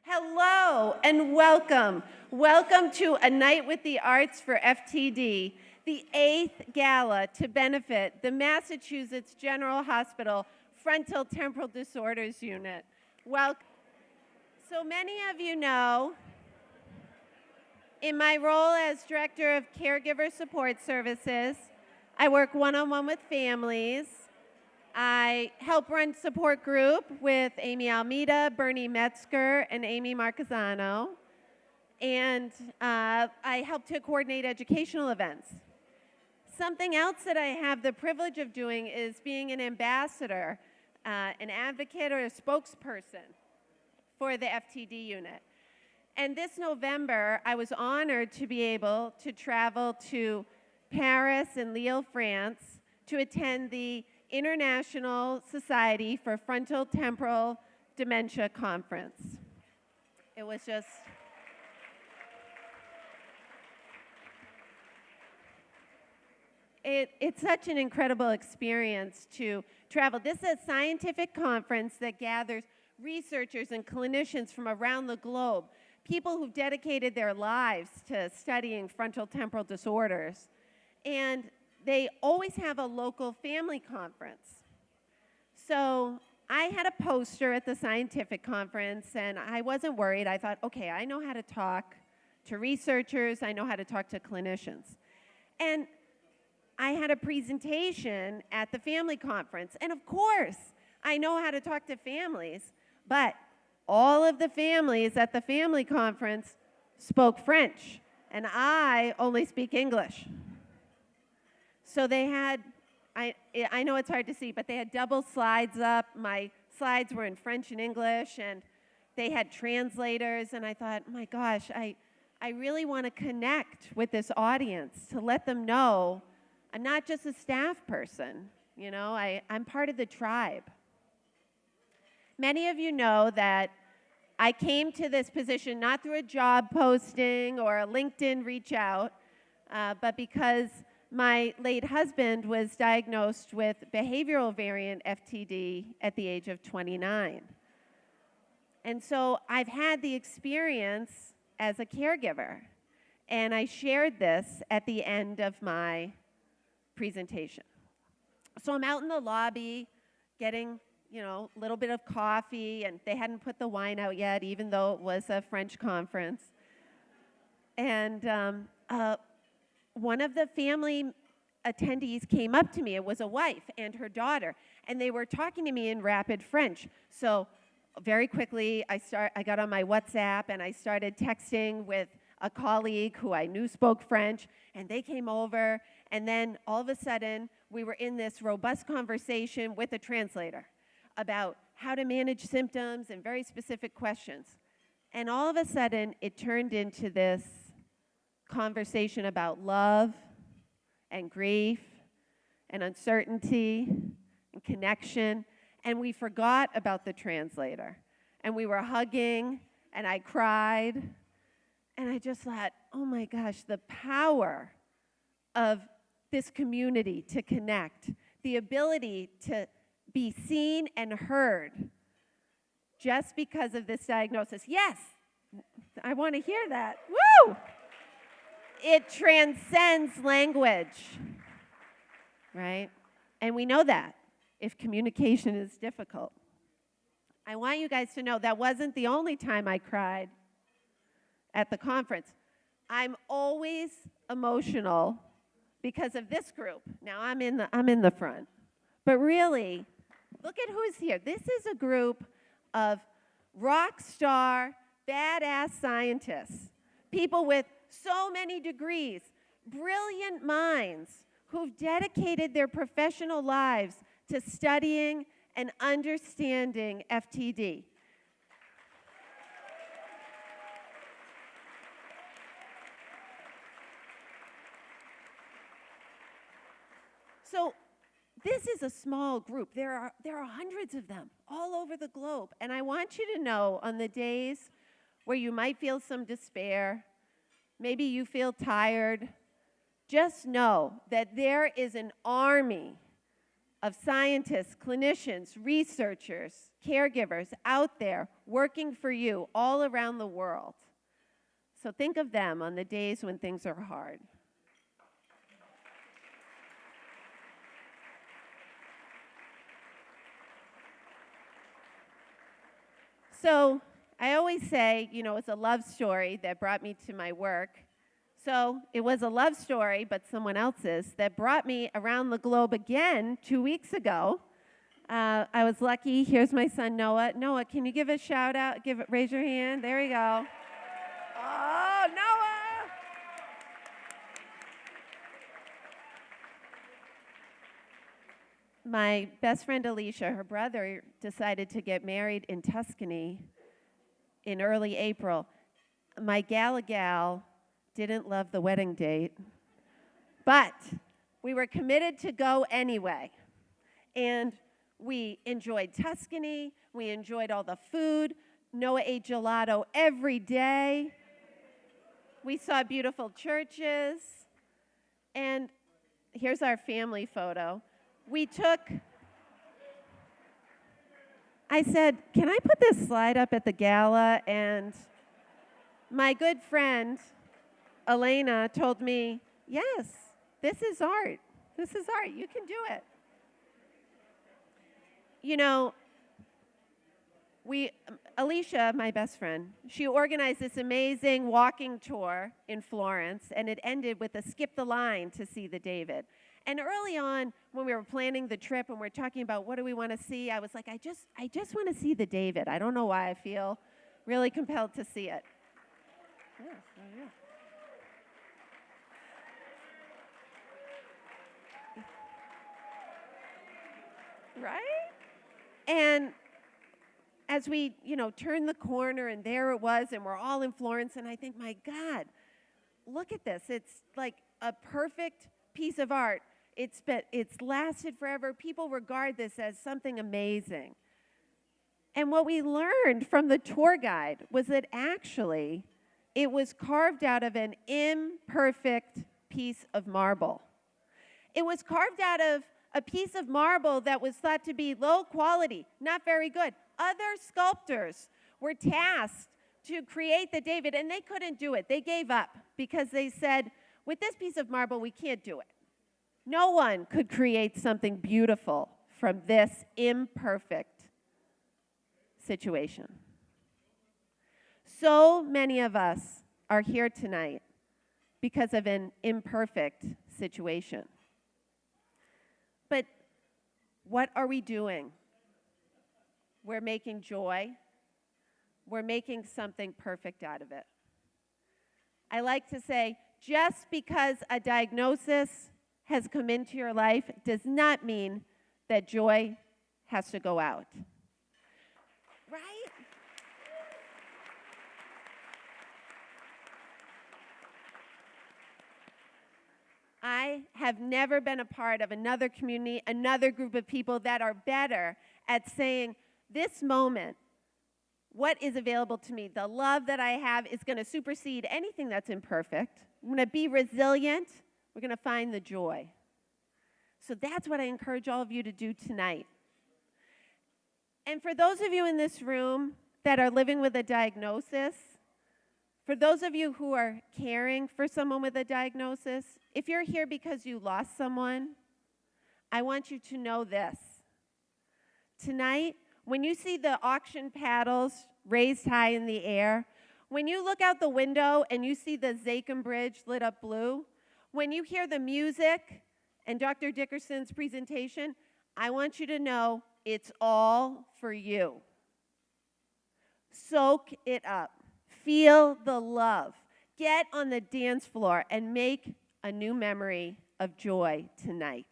Hello and welcome. Welcome to A Night with the Arts for FTD, the 8th gala to benefit the Massachusetts General Hospital Frontotemporal Disorders Unit. Welcome. So many of you know, in my role as Director of Caregiver Support Services, I work one-on-one with families. I help run support group with Amy Almeida, Bernie Metzger, and Amy Marquezano. And I help to coordinate educational events. Something else that I have the privilege of doing is being an ambassador, an advocate or a spokesperson for the FTD unit. And this November, I was honored to be able to travel to Paris and Lille, France, to attend the International Society for Frontotemporal Dementia Conference. It was just... It's such an incredible experience to travel. This is a scientific conference that gathers researchers and clinicians from around the globe, people who've dedicated their lives to studying frontotemporal disorders. And they always have a local family conference. So I had a poster at the scientific conference, and I wasn't worried. I thought, okay, I know how to talk to researchers. I know how to talk to clinicians. And I had a presentation at the family conference. And of course, I know how to talk to families, but all of the families at the family conference spoke French, and I only speak English. So they had, I know it's hard to see, but they had double slides up. My slides were in French and English, and they had translators, and I thought, oh my gosh, I really want to connect with this audience to let them know I'm not just a staff person, you know, I'm part of the tribe. Many of you know that I came to this position not through a job posting or a LinkedIn reach out, but because my late husband was diagnosed with behavioral variant FTD at the age of 29. And so I've had the experience as a caregiver, and I shared this at the end of my presentation. So I'm out in the lobby getting, you know, a little bit of coffee, and they hadn't put the wine out yet, even though it was a French conference. And one of the family attendees came up to me. It was a wife and her daughter, and they were talking to me in rapid French. So very quickly, I got on my WhatsApp, and I started texting with a colleague who I knew spoke French, and they came over, and then all of a sudden, we were in this robust conversation with a translator about how to manage symptoms and very specific questions. And all of a sudden, it turned into this conversation about love and grief and uncertainty and connection, and we forgot about the translator. And we were hugging, and I cried, and I just thought, oh my gosh, the power of this community to connect, the ability to be seen and heard just because of this diagnosis. Yes, I want to hear that. Woo! It transcends language, right? And we know that if communication is difficult. I want you guys to know that wasn't the only time I cried at the conference. I'm always emotional because of this group. Now I'm in the front. But really, look at who's here. This is a group of rock star, badass scientists, people with so many degrees, brilliant minds who've dedicated their professional lives to studying and understanding FTD. So this is a small group. There are hundreds of them all over the globe. And I want you to know on the days where you might feel some despair, maybe you feel tired, just know that there is an army of scientists, clinicians, researchers, caregivers out there working for you all around the world. So think of them on the days when things are hard. So I always say, it's a love story that brought me to my work. So it was a love story, but someone else's, that brought me around the globe again 2 weeks ago. I was lucky. Here's my son, Noah. Noah, can you give a shout out? Raise your hand. There we go. Oh, Noah! My best friend, Alicia, her brother decided to get married in Tuscany in early April. My Gala gal didn't love the wedding date, but we were committed to go anyway. And we enjoyed Tuscany. We enjoyed all the food. Noah ate gelato every day. We saw beautiful churches. And here's our family photo. I said, can I put this slide up at the gala? And my good friend, Elena, told me, yes, this is art. This is art. You can do it. Alicia, my best friend, she organized this amazing walking tour in Florence, and it ended with a skip the line to see the David. And early on, when we were planning the trip and we're talking about what do we want to see, I was like, I just want to see the David. I don't know why I feel really compelled to see it. Yeah. Right? And as we, turned the corner, and there it was, and we're all in Florence, and I think, my God, look at this. It's like a perfect piece of art. It's lasted forever. People regard this as something amazing. And what we learned from the tour guide was that actually it was carved out of an imperfect piece of marble. It was carved out of a piece of marble that was thought to be low quality, not very good. Other sculptors were tasked to create the David, and they couldn't do it. They gave up because they said, with this piece of marble, we can't do it. No one could create something beautiful from this imperfect situation. So many of us are here tonight because of an imperfect situation. But what are we doing? We're making joy. We're making something perfect out of it. I like to say, just because a diagnosis has come into your life does not mean that joy has to go out. Right? I have never been a part of another community, another group of people that are better at saying, this moment, what is available to me, the love that I have is going to supersede anything that's imperfect. I'm going to be resilient. We're going to find the joy. So that's what I encourage all of you to do tonight. And for those of you in this room that are living with a diagnosis, for those of you who are caring for someone with a diagnosis, if you're here because you lost someone, I want you to know this. Tonight, when you see the auction paddles raised high in the air, when you look out the window and you see the Zakim Bridge lit up blue, when you hear the music and Dr. Dickerson's presentation, I want you to know it's all for you. Soak it up. Feel the love. Get on the dance floor and make a new memory of joy tonight.